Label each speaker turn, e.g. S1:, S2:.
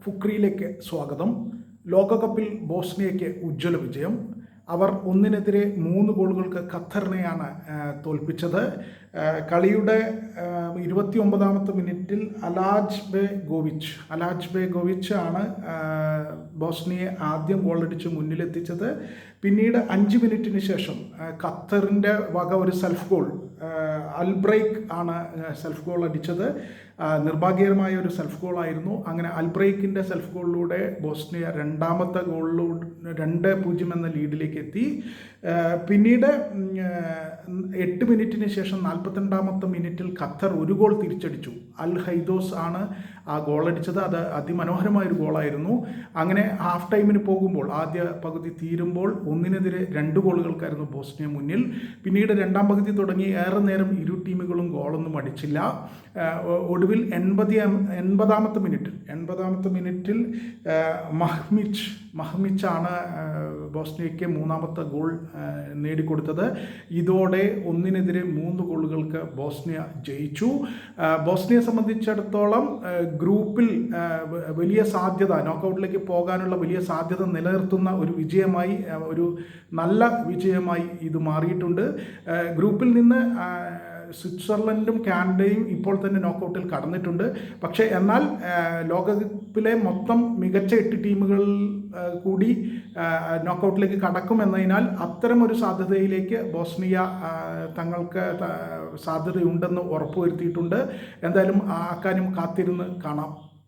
S1: ഫുക്രിയിലേക്ക് സ്വാഗതം. ലോകകപ്പിൽ ബോസ്നിയയ്ക്ക് ഉജ്ജ്വല വിജയം. അവർ 1-3 ഗോളുകൾക്ക് ഖത്തറിനെയാണ് തോൽപ്പിച്ചത്. കളിയുടെ 29ാമത്തെ മിനിറ്റിൽ അലാജ് ബേഗോവിച്ച് ആണ് ബോസ്നിയെ ആദ്യം ഗോളടിച്ച് മുന്നിലെത്തിച്ചത്. പിന്നീട് 5 മിനിറ്റിന് ശേഷം ഖത്തറിൻ്റെ വക ഒരു സെൽഫ് ഗോൾ, അൽബ്രൈക്ക് ആണ് സെൽഫ് ഗോൾ അടിച്ചത്. നിർഭാഗ്യകരമായ ഒരു സെൽഫ് ഗോളായിരുന്നു. അങ്ങനെ അൽബ്രൈക്കിൻ്റെ സെൽഫ് ഗോളിലൂടെ ബോസ്നിയ രണ്ടാമത്തെ ഗോളിലൂടെ 2-0 എന്ന ലീഡിലേക്ക് എത്തി. പിന്നീട് 8 മിനിറ്റിന് ശേഷം 42ാമത്തെ മിനിറ്റിൽ ഖത്തർ ഒരു ഗോൾ തിരിച്ചടിച്ചു. അൽ ഹൈദോസ് ആണ് ആ ഗോളടിച്ചത്. അത് അതിമനോഹരമായൊരു ഗോളായിരുന്നു. അങ്ങനെ ഹാഫ് ടൈമിന് പോകുമ്പോൾ, ആദ്യ പകുതി തീരുമ്പോൾ 1-2 ഗോളുകൾക്കായിരുന്നു ബോസ്നിയ മുന്നിൽ. പിന്നീട് രണ്ടാം പകുതി തുടങ്ങി ഏറെ നേരം ഇരു ടീമുകളും ഗോളൊന്നും അടിച്ചില്ല. ഒടുവിൽ 80ാമത്തെ മിനിറ്റിൽ മഹ്മിച്ചാണ് ബോസ്നിയയ്ക്ക് 3ാമത്തെ ഗോൾ നേടിക്കൊടുത്തത്. ഇതോടെ 1-3 ഗോളുകൾക്ക് ബോസ്നിയ ജയിച്ചു. ബോസ്നിയയെ സംബന്ധിച്ചിടത്തോളം ഗ്രൂപ്പിൽ വലിയ സാധ്യത, നോക്കൗട്ടിലേക്ക് പോകാനുള്ള വലിയ സാധ്യത നിലനിർത്തുന്ന ഒരു നല്ല വിജയമായി ഇത് മാറിയിട്ടുണ്ട്. ഗ്രൂപ്പിൽ നിന്ന് സ്വിറ്റ്സർലൻഡും കാനഡയും ഇപ്പോൾ തന്നെ നോക്കൗട്ടിൽ കടന്നിട്ടുണ്ട്. പക്ഷേ എന്നാൽ ലോകകപ്പിലെ മൊത്തം മികച്ച 8 ടീമുകൾ കൂടി നോക്കൗട്ടിലേക്ക് കടക്കുമെന്നതിനാൽ അത്തരമൊരു സാധ്യതയിലേക്ക് ബോസ്നിയ തങ്ങൾക്ക് സാധ്യതയുണ്ടെന്ന് ഉറപ്പുവരുത്തിയിട്ടുണ്ട്. എന്തായാലും ആ കാര്യം കാത്തിരുന്ന് കാണാം.